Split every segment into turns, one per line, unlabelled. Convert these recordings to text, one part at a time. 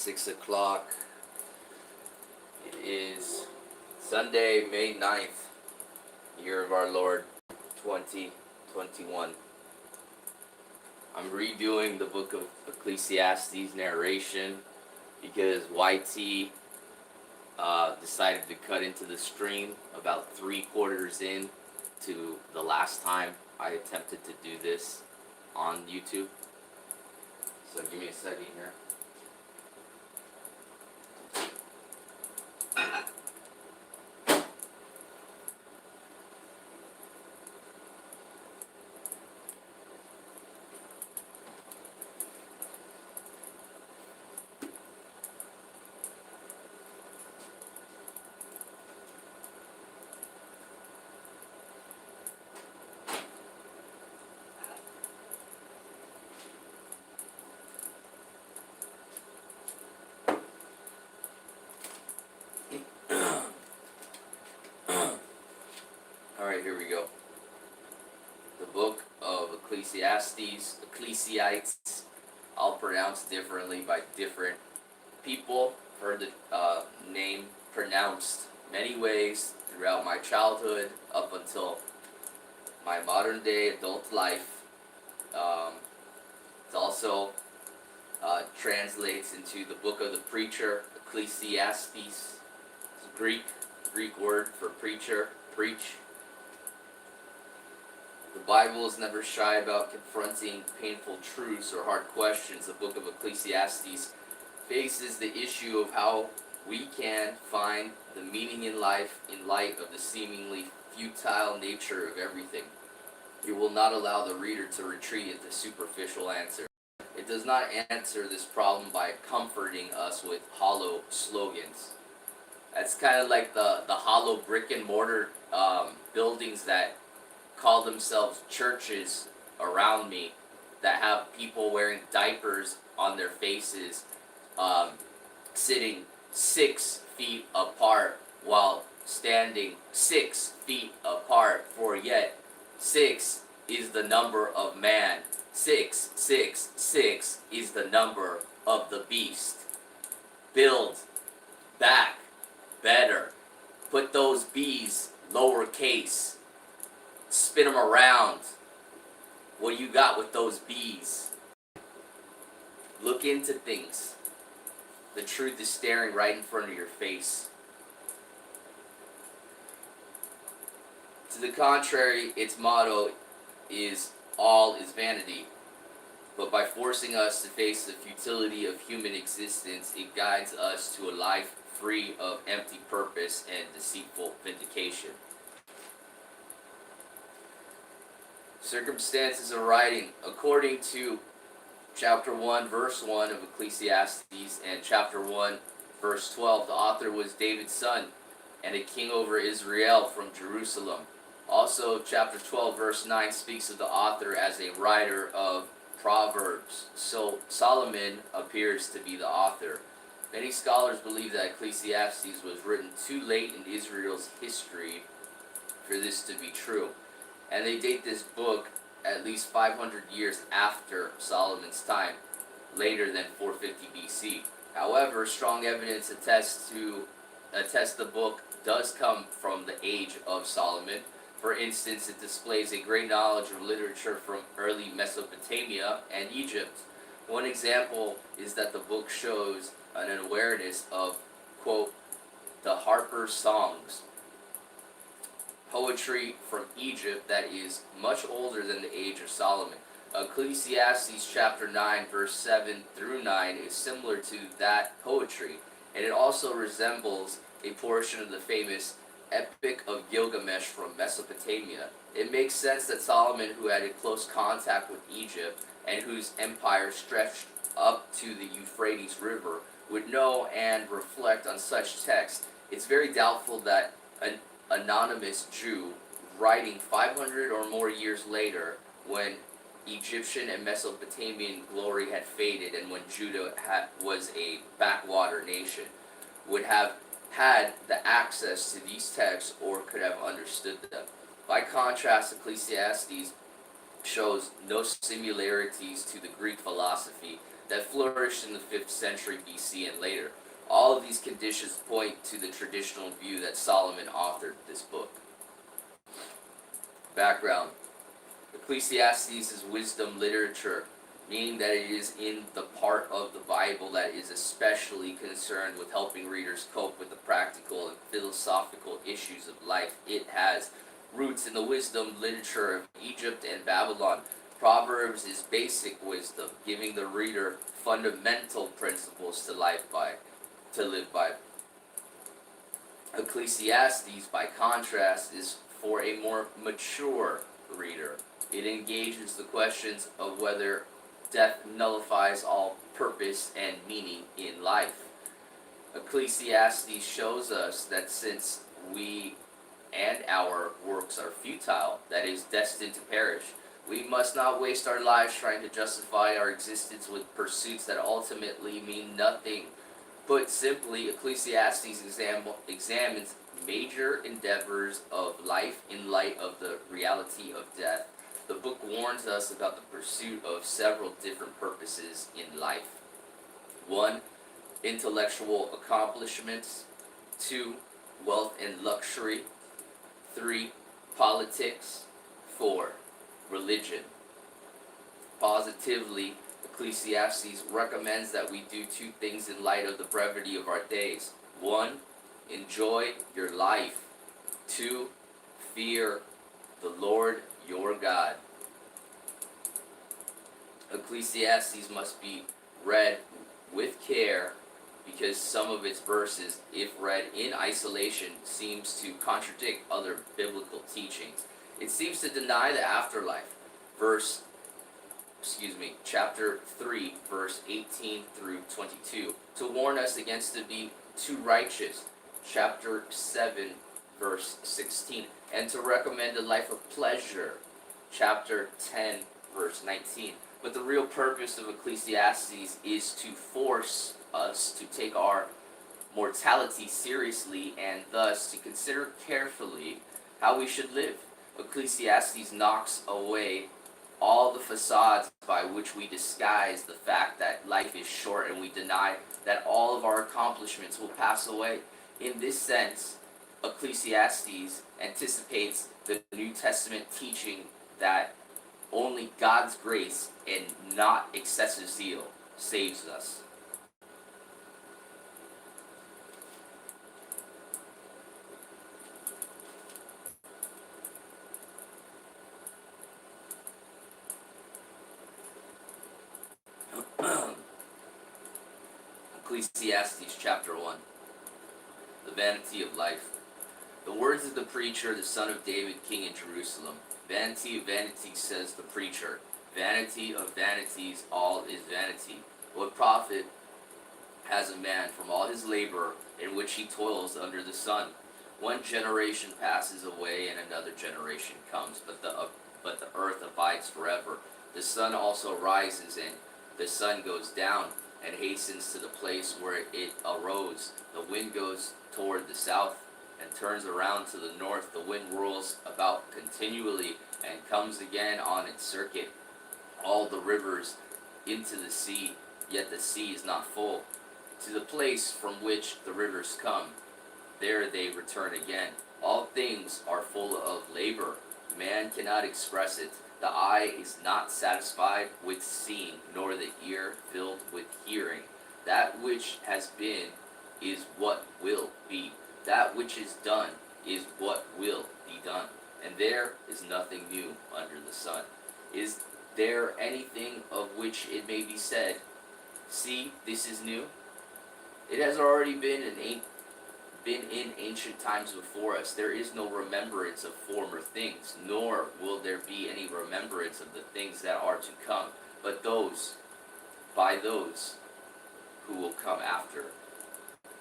6 o'clock. It is Sunday, May 9th, year of our Lord, 2021. I'm reviewing the Book of Ecclesiastes narration because YT decided to cut into the stream about 3/4 in to the last time I attempted to do this on YouTube. So give me a second here. Alright, here we go. The Book of Ecclesiastes, all pronounced differently by different people. Heard the name pronounced many ways throughout my childhood up until my modern day adult life. It also translates into the Book of the Preacher, Ecclesiastes. It's a Greek word for preacher, preach. The Bible is never shy about confronting painful truths or hard questions. The Book of Ecclesiastes faces the issue of how we can find the meaning in life in light of the seemingly futile nature of everything. It will not allow the reader to retreat into superficial answers. It does not answer this problem by comforting us with hollow slogans. That's kind of like the hollow brick and mortar buildings that call themselves churches around me, that have people wearing diapers on their faces, sitting 6 feet apart while standing 6 feet apart, for yet 6 is the number of man. 666 is the number of the beast. Build back better. Put those B's lowercase. Spin them around. What do you got with those B's? Look into things. The truth is staring right in front of your face. To the contrary, its motto is all is vanity. But by forcing us to face the futility of human existence, it guides us to a life free of empty purpose and deceitful vindication. Circumstances of writing. According to chapter 1, verse 1 of Ecclesiastes and chapter 1, verse 12, the author was David's son and a king over Israel from Jerusalem. Also, chapter 12, verse 9 speaks of the author as a writer of Proverbs. So Solomon appears to be the author. Many scholars believe that Ecclesiastes was written too late in Israel's history for this to be true. And they date this book at least 500 years after Solomon's time, later than 450 BC. However, strong evidence attests the book does come from the age of Solomon. For instance, it displays a great knowledge of literature from early Mesopotamia and Egypt. One example is that the book shows an awareness of, quote, the Harper songs, poetry from Egypt that is much older than the age of Solomon. Ecclesiastes chapter 9, verse 7 through 9 is similar to that poetry, and it also resembles a portion of the famous Epic of Gilgamesh from Mesopotamia. It makes sense that Solomon, who had a close contact with Egypt and whose empire stretched up to the Euphrates River, would know and reflect on such text. It's very doubtful that an anonymous Jew writing 500 or more years later, when Egyptian and Mesopotamian glory had faded and when Judah was a backwater nation, would have had the access to these texts or could have understood them. By contrast, Ecclesiastes shows no similarities to the Greek philosophy that flourished in the 5th century BC and later. All of these conditions point to the traditional view that Solomon authored this book. Background. Ecclesiastes is wisdom literature, meaning that it is in the part of the Bible that is especially concerned with helping readers cope with the practical and philosophical issues of life. It has roots in the wisdom literature of Egypt and Babylon. Proverbs is basic wisdom, giving the reader fundamental principles to live by. Ecclesiastes, by contrast, is for a more mature reader. It engages the questions of whether death nullifies all purpose and meaning in life. Ecclesiastes shows us that since we and our works are futile, that is, destined to perish, we must not waste our lives trying to justify our existence with pursuits that ultimately mean nothing. Put simply, Ecclesiastes examines major endeavors of life in light of the reality of death. The book warns us about the pursuit of several different purposes in life. 1. Intellectual accomplishments. 2. Wealth and luxury. 3. Politics. 4. Religion. Positively, Ecclesiastes recommends that we do 2 things in light of the brevity of our days. 1. Enjoy your life. 2. Fear the Lord your God. Ecclesiastes must be read with care because some of its verses, if read in isolation, seems to contradict other biblical teachings. It seems to deny the afterlife. Chapter 3, verse 18 through 22, to warn us against to be too righteous. Chapter 7, verse 16, and to recommend a life of pleasure. Chapter 10, verse 19. But the real purpose of Ecclesiastes is to force us to take our mortality seriously and thus to consider carefully how we should live. Ecclesiastes knocks away all the facades by which we disguise the fact that life is short, and we deny that all of our accomplishments will pass away. In this sense, Ecclesiastes anticipates the New Testament teaching that only God's grace and not excessive zeal saves us. Ecclesiastes chapter 1. The vanity of life. The words of the preacher, the son of David, king in Jerusalem. Vanity of vanities, says the preacher. Vanity of vanities, all is vanity. What profit has a man from all his labor in which he toils under the sun? One generation passes away and another generation comes, but the earth abides forever. The sun also rises and the sun goes down and hastens to the place where it arose. The wind goes toward the south and turns around to the north. The wind whirls about continually and comes again on its circuit. All the rivers into the sea, yet the sea is not full. To the place from which the rivers come, there they return again. All things are full of labor. Man cannot express it. The eye is not satisfied with seeing, nor the ear filled with hearing. That which has been is what will be. That which is done is what will be done. And there is nothing new under the sun. Is there anything of which it may be said, see, this is new? It has already been in ancient times before us. There is no remembrance of former things, nor will there be any remembrance of the things that are to come, but by those who will come after.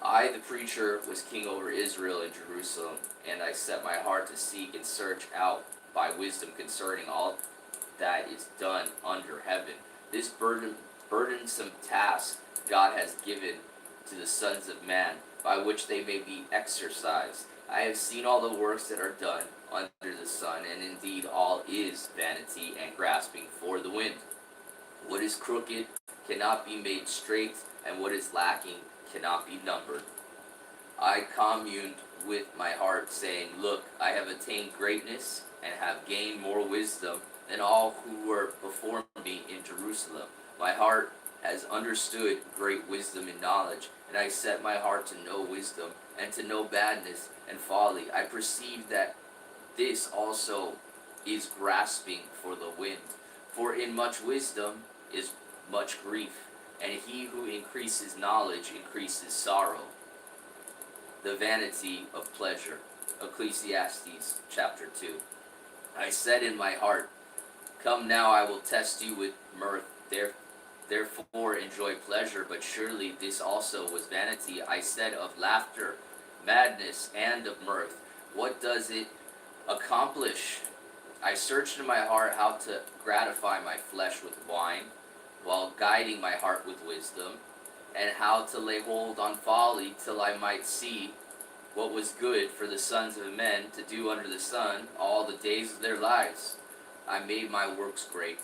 I, the preacher, was king over Israel and Jerusalem, and I set my heart to seek and search out by wisdom concerning all that is done under heaven. This burdensome task God has given to the sons of man, by which they may be exercised. I have seen all the works that are done under the sun, and indeed all is vanity and grasping for the wind. What is crooked cannot be made straight, and what is lacking cannot be numbered. I communed with my heart, saying, Look, I have attained greatness, and have gained more wisdom than all who were before me in Jerusalem. My heart has understood great wisdom and knowledge, and I set my heart to know wisdom, and to know badness and folly. I perceive that this also is grasping for the wind. For in much wisdom is much grief, and he who increases knowledge increases sorrow. The vanity of pleasure. Ecclesiastes chapter 2. I said in my heart, Come now, I will test you with mirth. Therefore enjoy pleasure, but surely this also was vanity. I said of laughter, madness, and of mirth, what does it accomplish? I searched in my heart how to gratify my flesh with wine, while guiding my heart with wisdom, and how to lay hold on folly, till I might see what was good for the sons of men to do under the sun all the days of their lives. I made my works great.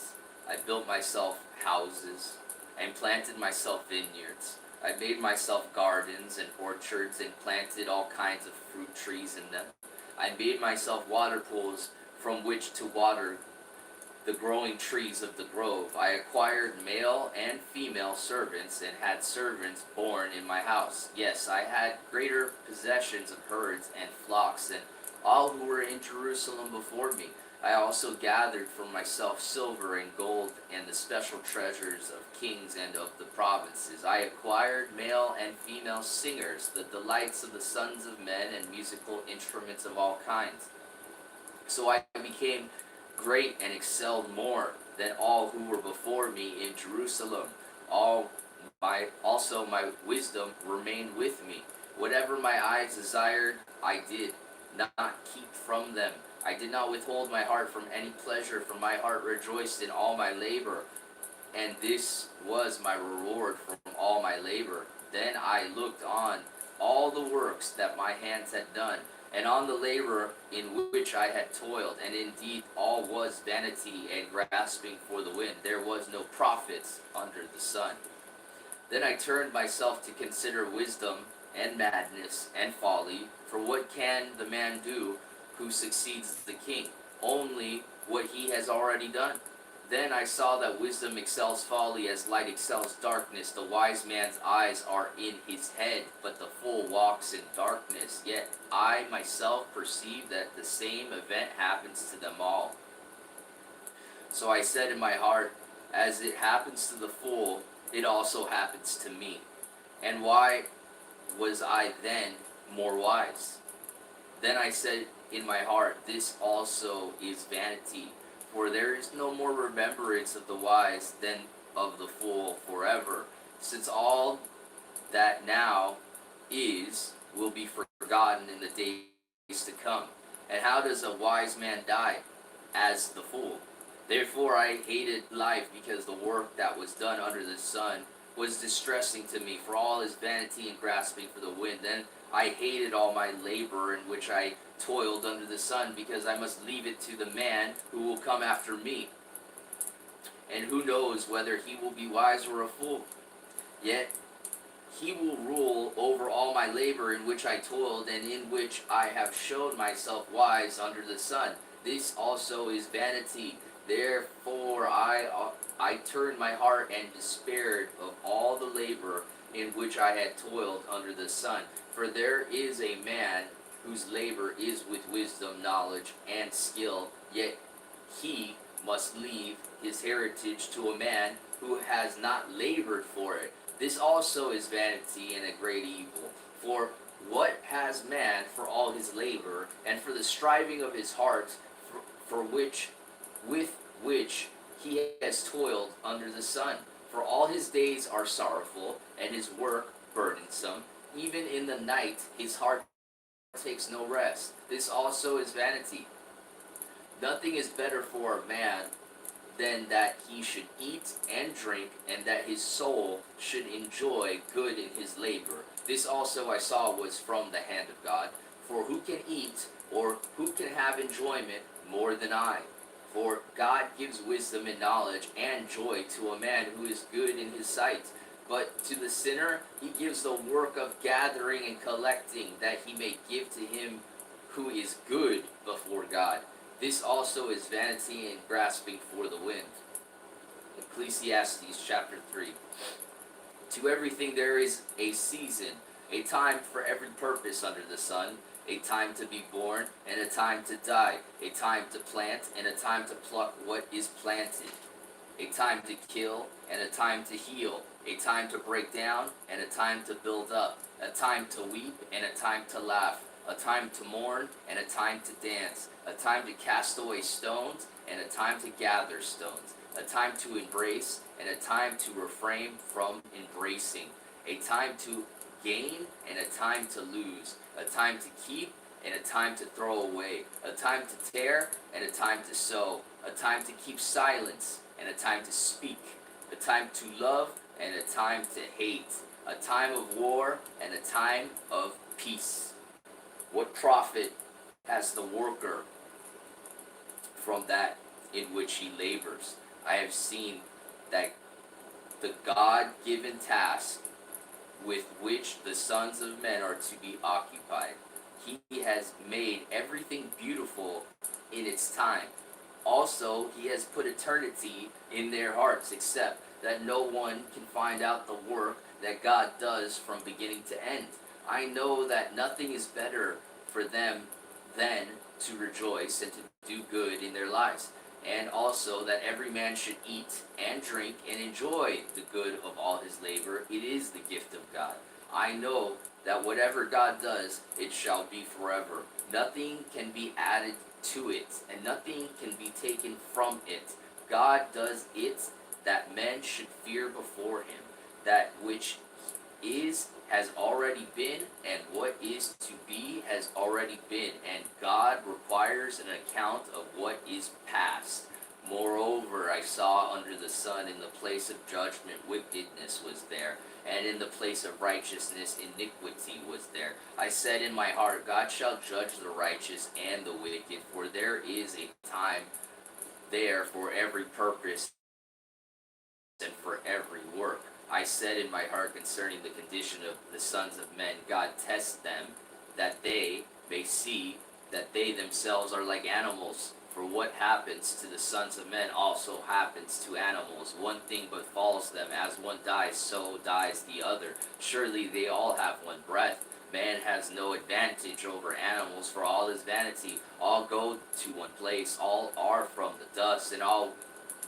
I built myself houses, and planted myself vineyards. I made myself gardens and orchards, and planted all kinds of fruit trees in them. I made myself water pools from which to water the growing trees of the grove. I acquired male and female servants, and had servants born in my house. Yes, I had greater possessions of herds and flocks than all who were in Jerusalem before me. I also gathered for myself silver and gold, and the special treasures of kings and of the provinces. I acquired male and female singers, the delights of the sons of men, and musical instruments of all kinds. So I became great and excelled more than all who were before me in Jerusalem. Also my wisdom remained with me. Whatever my eyes desired, I did not keep from them. I did not withhold my heart from any pleasure, for my heart rejoiced in all my labor, and this was my reward from all my labor. Then I looked on all the works that my hands had done, and on the labor in which I had toiled, and indeed all was vanity and grasping for the wind. There was no profit under the sun. Then I turned myself to consider wisdom and madness and folly, for what can the man do who succeeds the king? Only what he has already done. Then I saw that wisdom excels folly as light excels darkness. The wise man's eyes are in his head, but the fool walks in darkness. Yet I myself perceive that the same event happens to them all. So I said in my heart, as it happens to the fool, it also happens to me. And why was I then more wise? Then I said in my heart, this also is vanity. For there is no more remembrance of the wise than of the fool forever, since all that now is will be forgotten in the days to come. And how does a wise man die? As the fool. Therefore I hated life, because the work that was done under the sun was distressing to me, for all is vanity and grasping for the wind. Then I hated all my labor in which I toiled under the sun, because I must leave it to the man who will come after me. And who knows whether he will be wise or a fool? Yet he will rule over all my labor in which I toiled, and in which I have showed myself wise under the sun. This also is vanity. Therefore I turned my heart and despaired of all the labor in which I had toiled under the sun. For there is a man whose labor is with wisdom, knowledge, and skill, yet he must leave his heritage to a man who has not labored for it. This also is vanity and a great evil. For what has man for all his labor, and for the striving of his heart, with which he has toiled under the sun? For all his days are sorrowful, and his work burdensome. Even in the night his heart takes no rest. This also is vanity. Nothing is better for a man than that he should eat and drink, and that his soul should enjoy good in his labor. This also I saw was from the hand of God. For who can eat, or who can have enjoyment more than I? For God gives wisdom and knowledge and joy to a man who is good in his sight. But to the sinner he gives the work of gathering and collecting, that he may give to him who is good before God. This also is vanity and grasping for the wind. Ecclesiastes chapter 3. To everything there is a season, a time for every purpose under the sun, a time to be born and a time to die, a time to plant and a time to pluck what is planted, a time to kill and a time to heal, a time to break down and a time to build up, a time to weep and a time to laugh, a time to mourn and a time to dance, a time to cast away stones and a time to gather stones, a time to embrace and a time to refrain from embracing, a time to gain and a time to lose, a time to keep and a time to throw away, a time to tear and a time to sow, a time to keep silence and a time to speak, a time to love and a time to hate, a time of war and a time of peace. What profit has the worker from that in which he labors? I have seen that the God-given task with which the sons of men are to be occupied, he has made everything beautiful in its time. Also, he has put eternity in their hearts, except that no one can find out the work that God does from beginning to end. I know that nothing is better for them than to rejoice and to do good in their lives, and also that every man should eat and drink and enjoy the good of all his labor. It is the gift of God. I know that whatever God does, it shall be forever. Nothing can be added to it, and nothing can be taken from it. God does it that men should fear before him. That which is has already been, and what is to be has already been, and God requires an account of what is past. Moreover, I saw under the sun in the place of judgment wickedness was there, and in the place of righteousness iniquity was there. I said in my heart, God shall judge the righteous and the wicked, for there is a time there for every purpose and for every work. I said in my heart concerning the condition of the sons of men, God tests them, that they may see that they themselves are like animals. For what happens to the sons of men also happens to animals. One thing befalls them, as one dies, so dies the other. Surely they all have one breath. Man has no advantage over animals, for all is vanity. All go to one place, all are from the dust, and all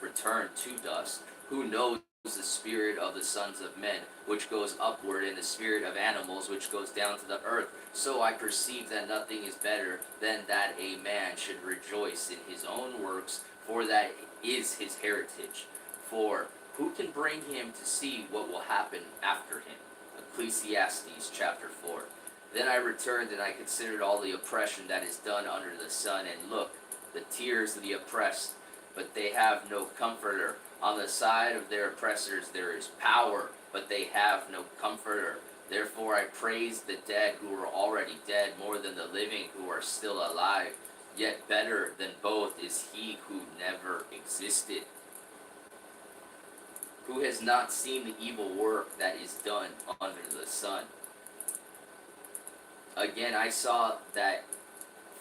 return to dust. Who knows the spirit of the sons of men, which goes upward, and the spirit of animals, which goes down to the earth? So I perceive that nothing is better than that a man should rejoice in his own works, for that is his heritage. For who can bring him to see what will happen after him? Ecclesiastes chapter 4. Then I returned, and I considered all the oppression that is done under the sun, and look, the tears of the oppressed, but they have no comforter. On the side of their oppressors there is power, but they have no comforter. Therefore I praise the dead who are already dead more than the living who are still alive. Yet better than both is he who never existed, who has not seen the evil work that is done under the sun. Again I saw that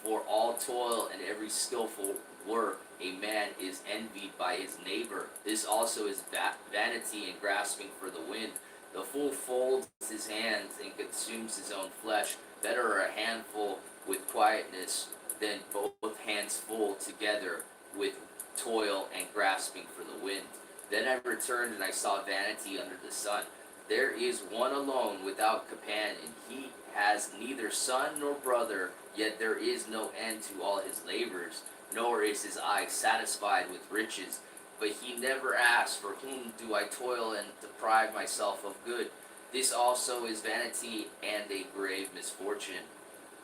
for all toil and every skillful work a man is envied by his neighbor. This also is vanity and grasping for the wind. The fool folds his hands and consumes his own flesh. Better a handful with quietness than both hands full together with toil and grasping for the wind. Then I returned, and I saw vanity under the sun. There is one alone without companion. He has neither son nor brother, yet there is no end to all his labors, nor is his eye satisfied with riches. But he never asks, for whom do I toil and deprive myself of good? This also is vanity and a grave misfortune.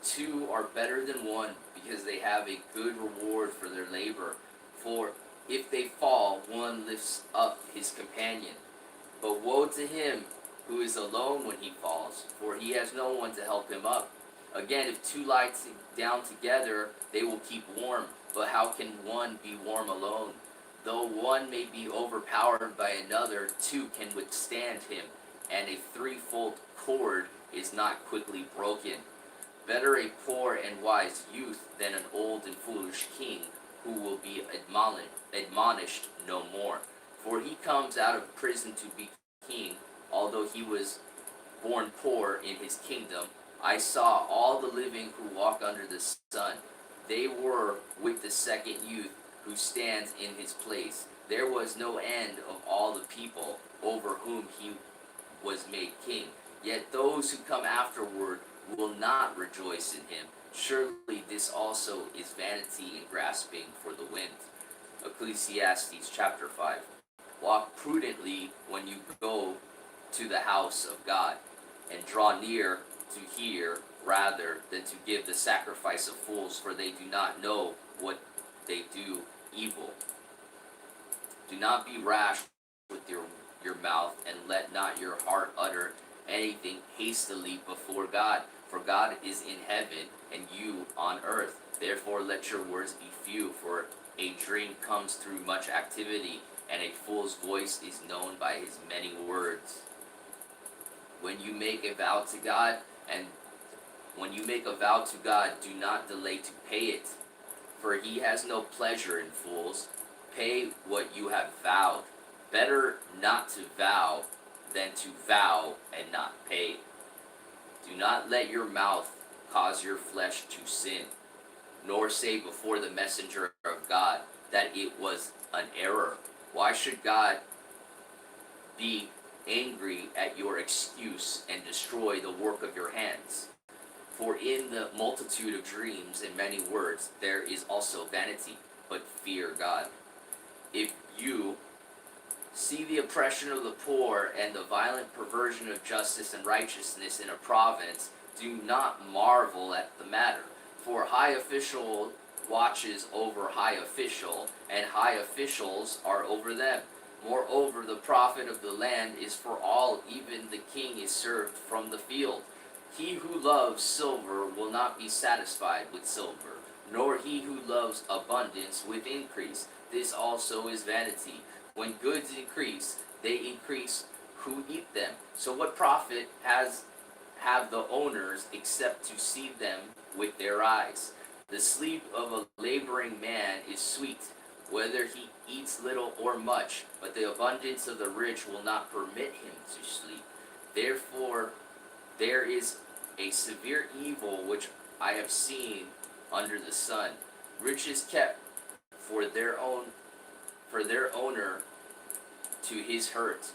Two are better than one, because they have a good reward for their labor. For if they fall, one lifts up his companion. But woe to him who is alone when he falls, for he has no one to help him up. Again, if two lie down together, they will keep warm. But how can one be warm alone? Though one may be overpowered by another, two can withstand him, and a threefold cord is not quickly broken. Better a poor and wise youth than an old and foolish king, who will be admonished no more. For he comes out of prison to be king, although he was born poor in his kingdom. I saw all the living who walk under the sun. They were with the second youth who stands in his place. There was no end of all the people over whom he was made king. Yet those who come afterward will not rejoice in him. Surely this also is vanity and grasping for the wind. Ecclesiastes chapter 5. Walk prudently when you go to the house of God, and draw near to hear rather than to give the sacrifice of fools, for they do not know what they do evil. Do not be rash with your mouth, and let not your heart utter anything hastily before God, for God is in heaven and you on earth. Therefore let your words be few, for a dream comes through much activity, and a fool's voice is known by his many words. When you make a vow to God, do not delay to pay it, for he has no pleasure in fools. Pay what you have vowed. Better not to vow than to vow and not pay. Do not let your mouth cause your flesh to sin, nor say before the messenger of God that it was an error. Why should God be angry at your excuse and destroy the work of your hands? For in the multitude of dreams and many words there is also vanity, but fear God. If you see the oppression of the poor and the violent perversion of justice and righteousness in a province, do not marvel at the matter. For high official watches over high official, and high officials are over them. Moreover, the profit of the land is for all, even the king is served from the field. He who loves silver will not be satisfied with silver, nor he who loves abundance with increase. This also is vanity. When goods increase, they increase who eat them. So what profit have the owners except to see them with their eyes? The sleep of a laboring man is sweet, whether he eats little or much, but the abundance of the rich will not permit him to sleep. Therefore, there is a severe evil which I have seen under the sun. Riches kept for their owner to his hurt,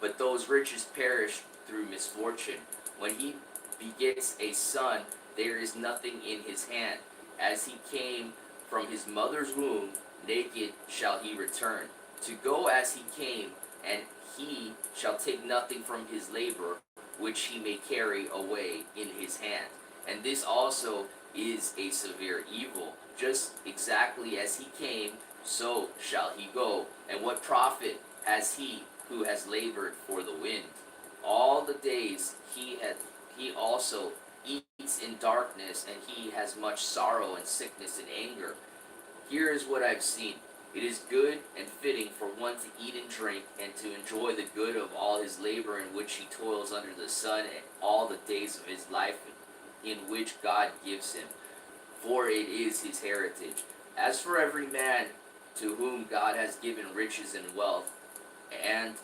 but those riches perish through misfortune. When he begets a son, there is nothing in his hand. As he came from his mother's womb, naked shall he return. To go as he came, and he shall take nothing from his labor, which he may carry away in his hand. And this also is a severe evil. Just exactly as he came, so shall he go. And what profit has he who has labored for the wind? All the days he also eats in darkness, and he has much sorrow and sickness and anger. Here is what I've seen. It is good and fitting for one to eat and drink, and to enjoy the good of all his labor in which he toils under the sun, and all the days of his life in which God gives him, for it is his heritage. As for every man to whom God has given riches and wealth, and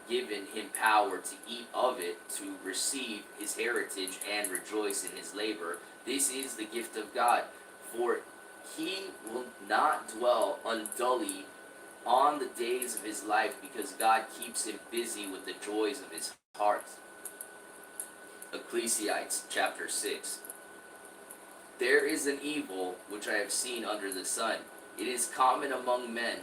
given him power to eat of it, to receive his heritage and rejoice in his labor, this is the gift of God. For he will not dwell undully on the days of his life, because God keeps him busy with the joys of his heart. Ecclesiastes chapter 6. There is an evil which I have seen under the sun. It is common among men,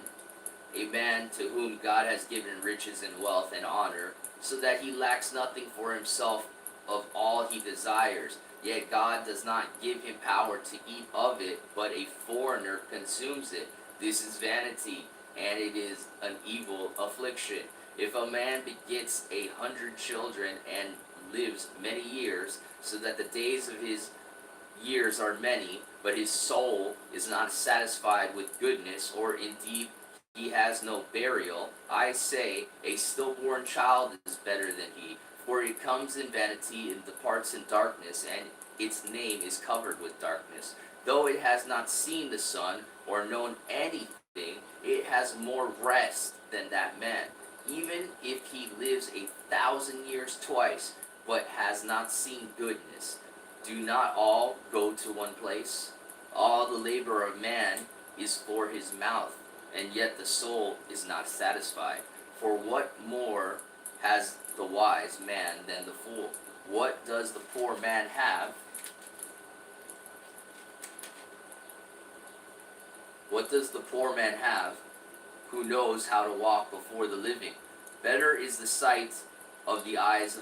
a man to whom God has given riches and wealth and honor, so that he lacks nothing for himself of all he desires. Yet God does not give him power to eat of it, but a foreigner consumes it. This is vanity, and it is an evil affliction. If a man begets 100 children and lives many years, so that the days of his years are many, but his soul is not satisfied with goodness, or indeed he has no burial. I say, a stillborn child is better than he, for it comes in vanity and departs in darkness, and its name is covered with darkness. Though it has not seen the sun, or known anything, it has more rest than that man. Even if he lives 1,000 years twice, but has not seen goodness, do not all go to one place? All the labor of man is for his mouth, and yet the soul is not satisfied. For what more has the wise man than the fool? What does the poor man have? What does the poor man have who knows how to walk before the living? Better is the sight of the eyes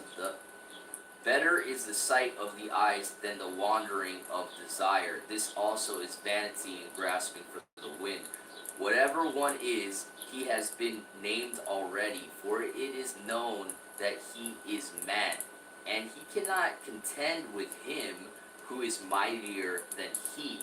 than the wandering of desire. This also is vanity and grasping for the wind. Whatever one is, he has been named already, for it is known that he is man, and he cannot contend with him who is mightier than he.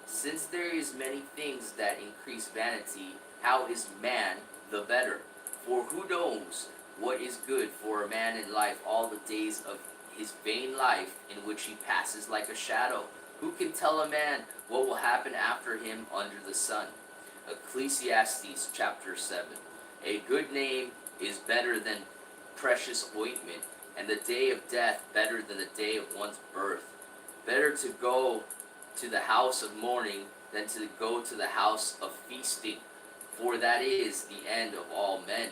Since there is many things that increase vanity, how is man the better? For who knows what is good for a man in life all the days of his vain life, in which he passes like a shadow? Who can tell a man what will happen after him under the sun? Ecclesiastes chapter 7. A good name is better than precious ointment, and the day of death better than the day of one's birth. Better to go to the house of mourning than to go to the house of feasting, for that is the end of all men,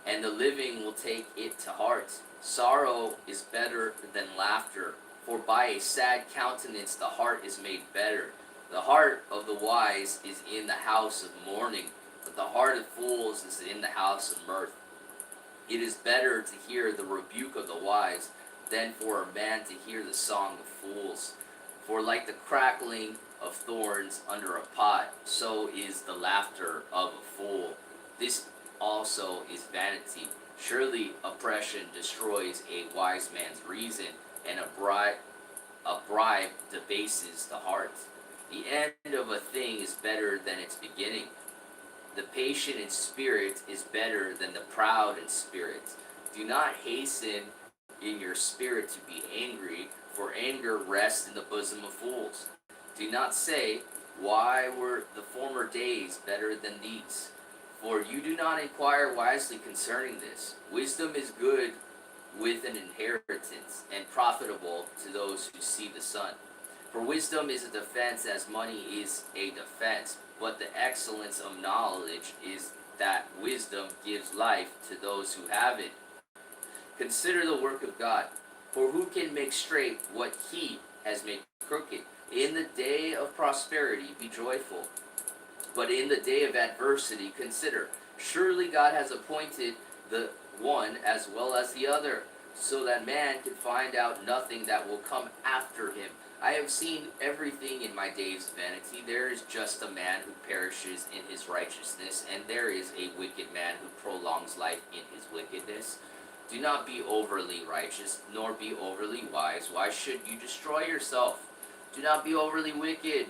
and the living will take it to heart. Sorrow is better than laughter, for by a sad countenance the heart is made better. The heart of the wise is in the house of mourning, but the heart of fools is in the house of mirth. It is better to hear the rebuke of the wise than for a man to hear the song of fools. For like the crackling of thorns under a pot, so is the laughter of a fool. This also is vanity. Surely oppression destroys a wise man's reason, and a bribe debases the heart. The end of a thing is better than its beginning. The patient in spirit is better than the proud in spirit. Do not hasten in your spirit to be angry, for anger rests in the bosom of fools. Do not say, why were the former days better than these? For you do not inquire wisely concerning this. Wisdom is good with an inheritance, and profitable to those who see the sun. For wisdom is a defense as money is a defense, but the excellence of knowledge is that wisdom gives life to those who have it. Consider the work of God, for who can make straight what he has made crooked? In the day of prosperity be joyful, but in the day of adversity consider. Surely God has appointed the one as well as the other, so that man can find out nothing that will come after him. I have seen everything in my days vanity. There is just a man who perishes in his righteousness, and there is a wicked man who prolongs life in his wickedness. Do not be overly righteous, nor be overly wise. Why should you destroy yourself? Do not be overly wicked,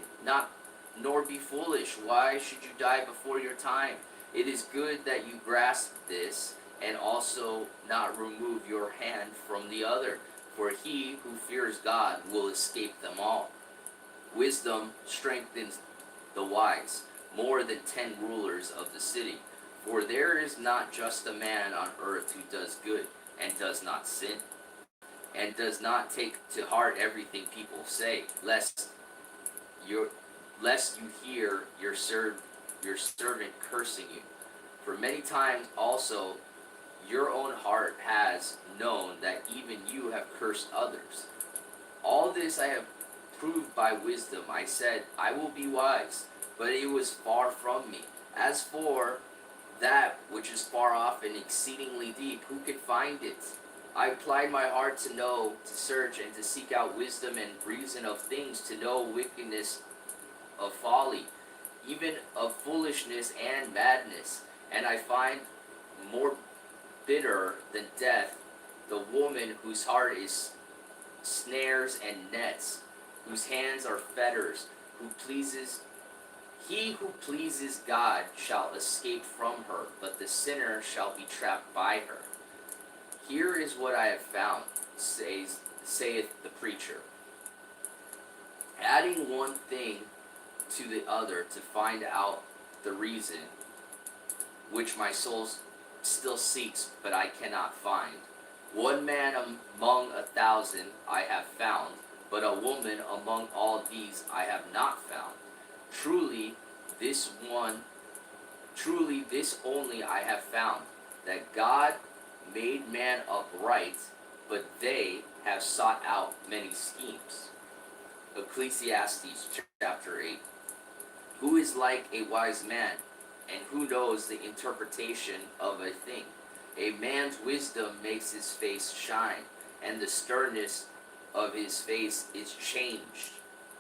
nor be foolish. Why should you die before your time? It is good that you grasp this, and also not remove your hand from the other. For he who fears God will escape them all. Wisdom strengthens the wise, more than 10 rulers of the city. For there is not just a man on earth who does good, and does not sin, and does not take to heart everything people say, lest you hear your servant cursing you. For many times also your own heart has known that even you have cursed others. All this I have proved by wisdom. I said, I will be wise, but it was far from me. As for that which is far off and exceedingly deep, who can find it? I applied my heart to know, to search, and to seek out wisdom and reason of things, to know wickedness of folly, even of foolishness and madness. And I find more bitter than death the woman whose heart is snares and nets, whose hands are fetters, he who pleases God shall escape from her, but the sinner shall be trapped by her. Here is what I have found, saith the preacher. Adding one thing to the other to find out the reason, which my soul still seeks, but I cannot find. One man among 1,000 I have found, but a woman among all these I have not found. Truly this only I have found, that God made man upright, but they have sought out many schemes. Ecclesiastes chapter 8. Who is like a wise man, and who knows the interpretation of a thing? A man's wisdom makes his face shine, and the sternness of his face is changed.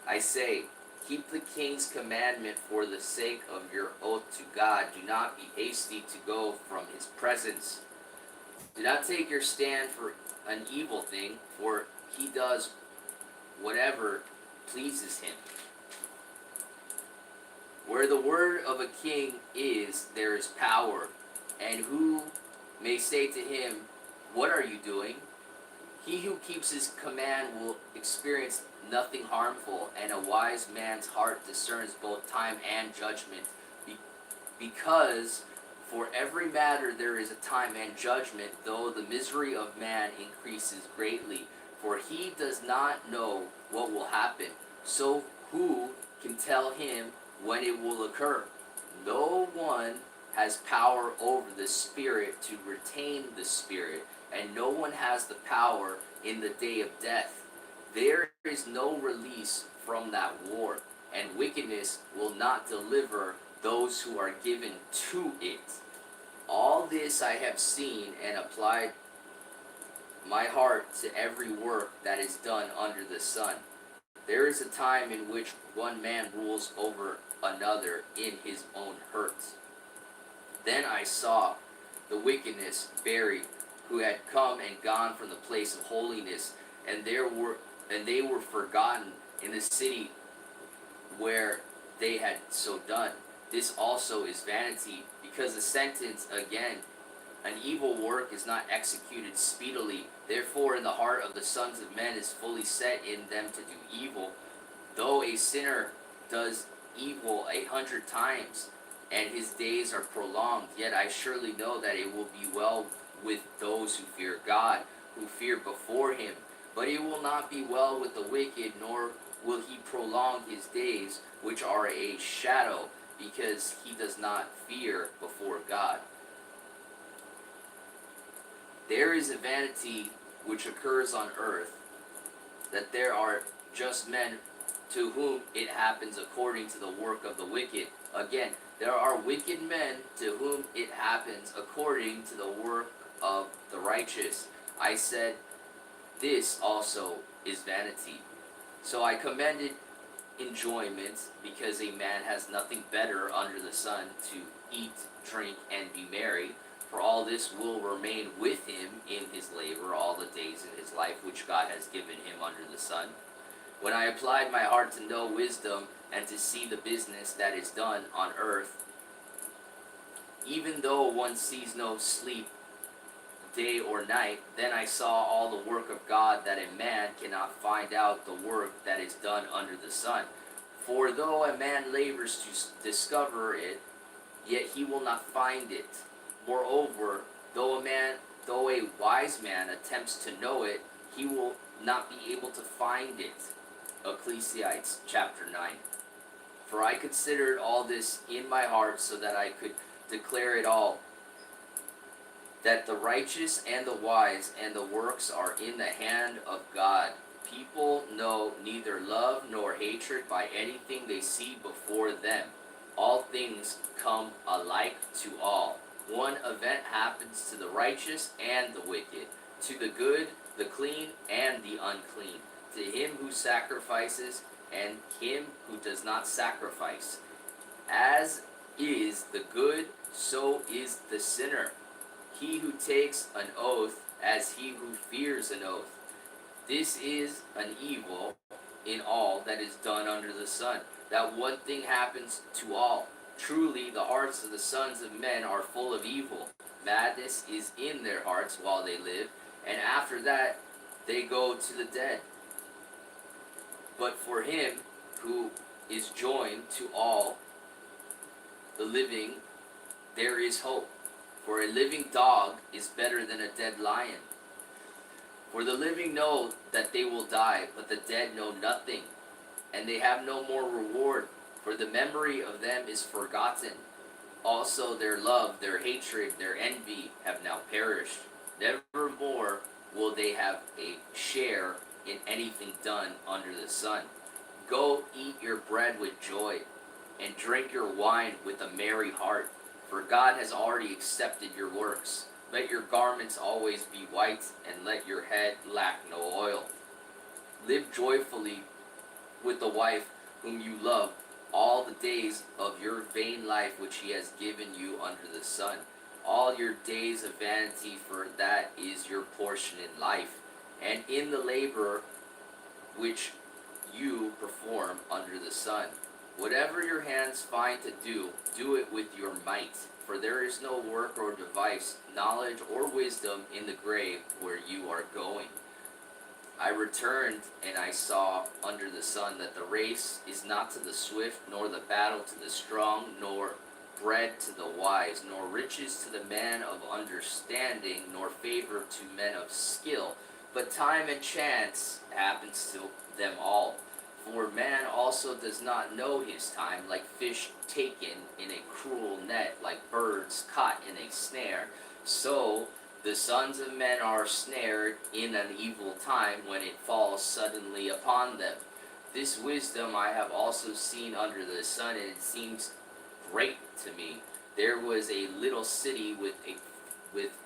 I say, keep the king's commandment for the sake of your oath to God. Do not be hasty to go from his presence. Do not take your stand for an evil thing, for he does whatever pleases him. Where the word of a king is, there is power, and who may say to him, what are you doing? He who keeps his command will experience nothing harmful, and a wise man's heart discerns both time and judgment. Because for every matter there is a time and judgment, though the misery of man increases greatly. For he does not know what will happen, so who can tell him when it will occur? No one has power over the spirit to retain the spirit, and no one has the power in the day of death. There is no release from that war, and wickedness will not deliver those who are given to it. All this I have seen and applied my heart to every work that is done under the sun. There is a time in which one man rules over another in his own hurts. Then I saw the wickedness buried, who had come and gone from the place of holiness, and they were forgotten in the city where they had so done. This also is vanity, because the sentence again, an evil work is not executed speedily. Therefore in the heart of the sons of men is fully set in them to do evil. Though a sinner does evil 100 times, and his days are prolonged, yet I surely know that it will be well with those who fear God, who fear before him. But it will not be well with the wicked, nor will he prolong his days, which are a shadow, because he does not fear before God. There is a vanity which occurs on earth, that there are just men to whom it happens according to the work of the wicked. Again, there are wicked men to whom it happens according to the work of the righteous. I said, this also is vanity. So I commended enjoyment, because a man has nothing better under the sun to eat, drink, and be merry. For all this will remain with him in his labor all the days of his life, which God has given him under the sun. When I applied my heart to know wisdom and to see the business that is done on earth, even though one sees no sleep day or night, then I saw all the work of God, that a man cannot find out the work that is done under the sun. For though a man labors to discover it, yet he will not find it. Moreover, though a wise man attempts to know it, he will not be able to find it. Ecclesiastes chapter 9. For I considered all this in my heart, so that I could declare it all, that the righteous and the wise and the works are in the hand of God. People know neither love nor hatred by anything they see before them. All things come alike to all. One event happens to the righteous and the wicked, to the good, the clean, and the unclean, to him who sacrifices and him who does not sacrifice. As is the good, so is the sinner. He who takes an oath as he who fears an oath. This is an evil in all that is done under the sun, that one thing happens to all. Truly, the hearts of the sons of men are full of evil. Madness is in their hearts while they live, and after that they go to the dead. But for him who is joined to all the living, there is hope. For a living dog is better than a dead lion. For the living know that they will die, but the dead know nothing, and they have no more reward, for the memory of them is forgotten. Also their love, their hatred, their envy have now perished. Never more will they have a share in anything done under the sun. Go eat your bread with joy, and drink your wine with a merry heart, for God has already accepted your works. Let your garments always be white, and let your head lack no oil. Live joyfully with the wife whom you love all the days of your vain life which he has given you under the sun. All your days of vanity, for that is your portion in life, and in the labor which you perform under the sun. Whatever your hands find to do, do it with your might. For there is no work or device, knowledge or wisdom in the grave where you are going. I returned, and I saw under the sun that the race is not to the swift, nor the battle to the strong, nor bread to the wise, nor riches to the man of understanding, nor favor to men of skill. But time and chance happens to them all. For man also does not know his time, like fish taken in a cruel net, like birds caught in a snare. So the sons of men are snared in an evil time when it falls suddenly upon them. This wisdom I have also seen under the sun, and it seems great to me. There was a little city with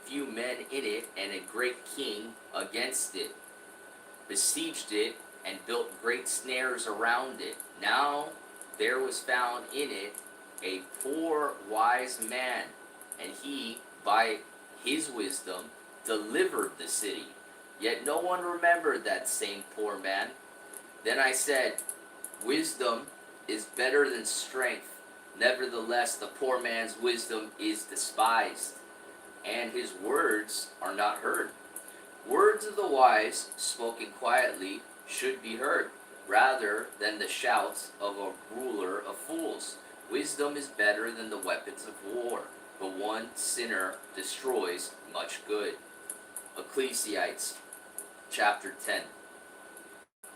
few men in it, and a great king against it besieged it, and built great snares around it. Now there was found in it a poor wise man, and he, by his wisdom, delivered the city. Yet no one remembered that same poor man. Then I said, wisdom is better than strength. Nevertheless, the poor man's wisdom is despised, and his words are not heard. Words of the wise, spoken quietly, should be heard, rather than the shouts of a ruler of fools. Wisdom is better than the weapons of war, but one sinner destroys much good. Ecclesiastes chapter 10.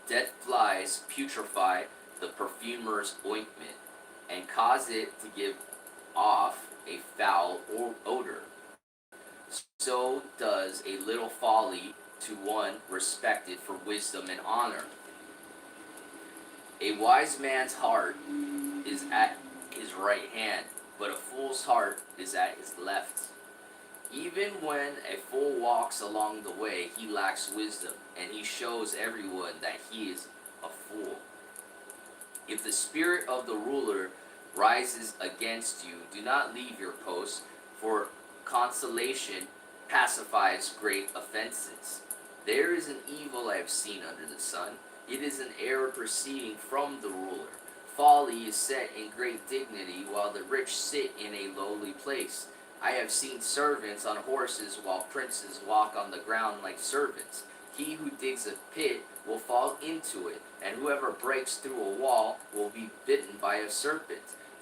Dead flies putrefy the perfumer's ointment, and cause it to give off a foul odor. So does a little folly to one respected for wisdom and honor. A wise man's heart is at his right hand, but a fool's heart is at his left. Even when a fool walks along the way, he lacks wisdom, and he shows everyone that he is a fool. If the spirit of the ruler rises against you, do not leave your post, for consolation pacifies great offenses. There is an evil I have seen under the sun. It is an error proceeding from the ruler. Folly is set in great dignity, while the rich sit in a lowly place. I have seen servants on horses, while princes walk on the ground like servants. He who digs a pit will fall into it, and whoever breaks through a wall will be bitten by a serpent.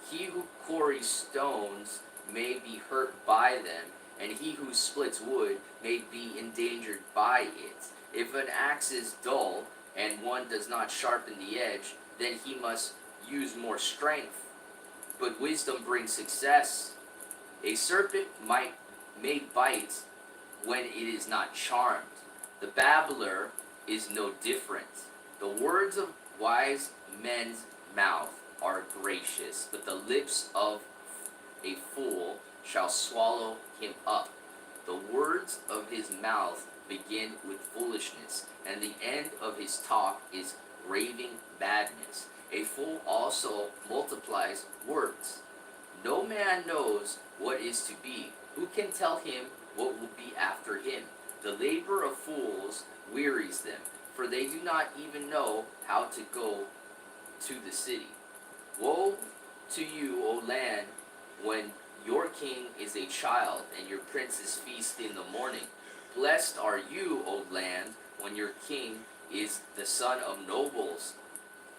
He who quarries stones may be hurt by them, and he who splits wood may be endangered by it. If an axe is dull, and one does not sharpen the edge, then he must use more strength. But wisdom brings success. A serpent may bite when it is not charmed. The babbler is no different. The words of wise men's mouth are gracious, but the lips of a fool shall swallow him up. The words of his mouth begin with foolishness, and the end of his talk is raving madness. A fool also multiplies words. No man knows what is to be. Who can tell him what will be after him? The labor of fools wearies them, for they do not even know how to go to the city. Woe to you, O land, when your king is a child, and your princes feast in the morning. Blessed are you, O land, when your king is the son of nobles,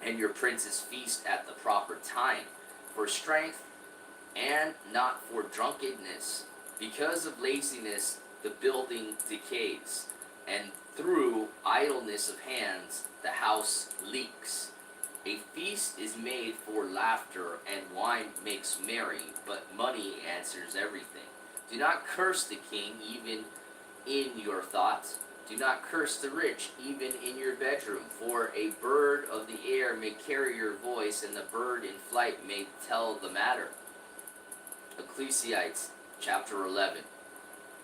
and your princes feast at the proper time, for strength and not for drunkenness. Because of laziness the building decays, and through idleness of hands the house leaks. A feast is made for laughter, and wine makes merry, but money answers everything. Do not curse the king even in your thoughts. Do not curse the rich even in your bedroom, for a bird of the air may carry your voice, and the bird in flight may tell the matter. Ecclesiastes chapter 11.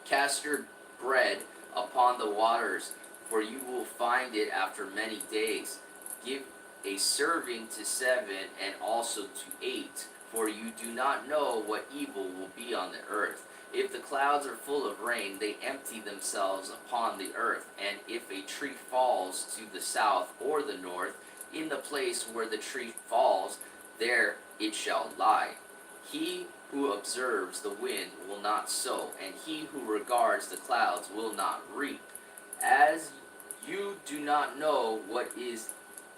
Cast your bread upon the waters, for you will find it after many days. Give a serving to 7 and also to 8, for you do not know what evil will be on the earth. If the clouds are full of rain, they empty themselves upon the earth. And if a tree falls to the south or the north, in the place where the tree falls, there it shall lie. He who observes the wind will not sow, and he who regards the clouds will not reap. As you do not know what is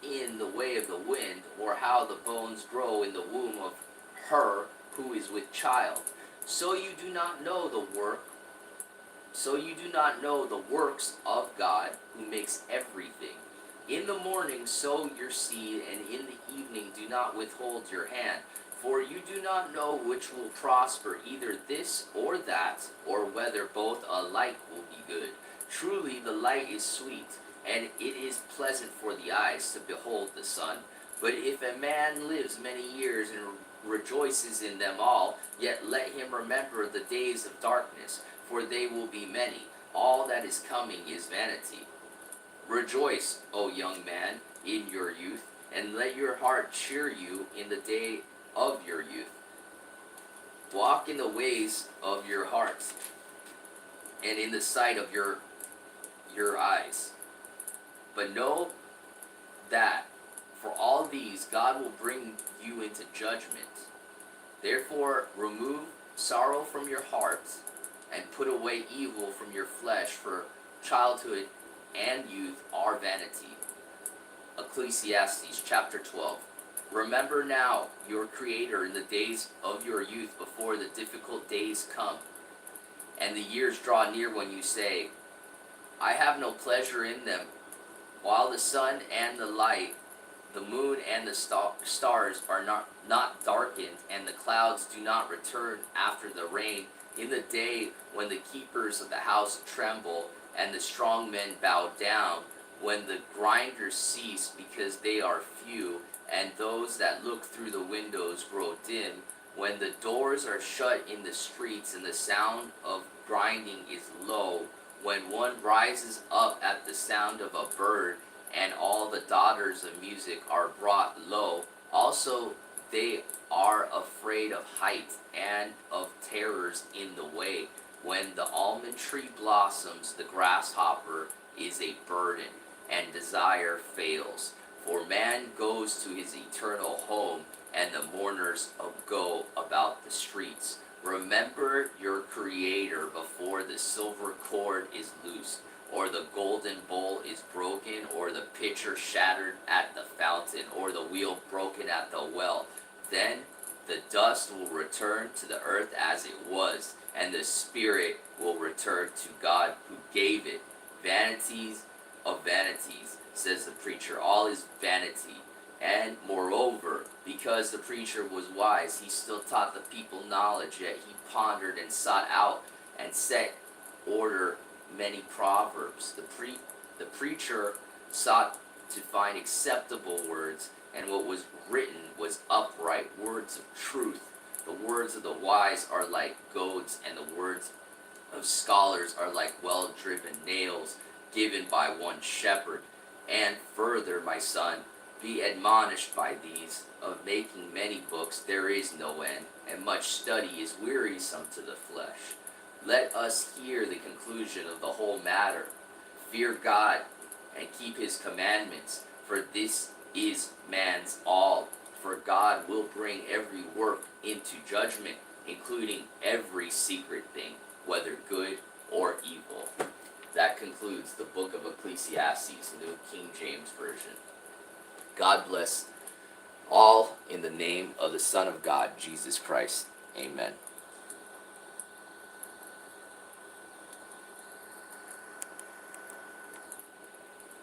in the way of the wind, or how the bones grow in the womb of her who is with child, so you do not know the works of God who makes everything. In the morning sow your seed, and in the evening do not withhold your hand, for you do not know which will prosper, either this or that, or whether both alike will be good. Truly the light is sweet, and it is pleasant for the eyes to behold the sun. But if a man lives many years and rejoices in them all, yet let him remember the days of darkness, for they will be many. All that is coming is vanity. Rejoice, O young man, in your youth, and let your heart cheer you in the day of your youth. Walk in the ways of your hearts, and in the sight of your eyes. But know that for all these God will bring you into judgment. Therefore remove sorrow from your hearts, and put away evil from your flesh, for childhood and youth are vanity. Ecclesiastes chapter 12. Remember now your Creator in the days of your youth, before the difficult days come, and the years draw near, when you say, I have no pleasure in them. While the sun and the light, the moon and the stars are not darkened, and the clouds do not return after the rain, in the day when the keepers of the house tremble, and the strong men bow down, when the grinders cease because they are few, and those that look through the windows grow dim, when the doors are shut in the streets, and the sound of grinding is low, when one rises up at the sound of a bird, and all the daughters of music are brought low. Also they are afraid of height, and of terrors in the way. When the almond tree blossoms, the grasshopper is a burden, and desire fails. For man goes to his eternal home, and the mourners go about the streets. Remember your Creator before the silver cord is loosed, or the golden bowl is broken, or the pitcher shattered at the fountain, or the wheel broken at the well. Then the dust will return to the earth as it was, and the spirit will return to God who gave it. Vanities of vanities, says the preacher, all is vanity. And moreover, because the preacher was wise, he still taught the people knowledge, yet he pondered and sought out and set order many proverbs. The preacher sought to find acceptable words, and what was written was upright, words of truth. The words of the wise are like goads, and the words of scholars are like well-driven nails given by one shepherd. And further, my son, be admonished by these. Of making many books there is no end, and much study is wearisome to the flesh. Let us hear the conclusion of the whole matter. Fear God and keep his commandments, for this is man's all. For God will bring every work into judgment, including every secret thing, whether good or evil. That concludes the Book of Ecclesiastes, New King James Version. God bless all in the name of the Son of God, Jesus Christ. Amen.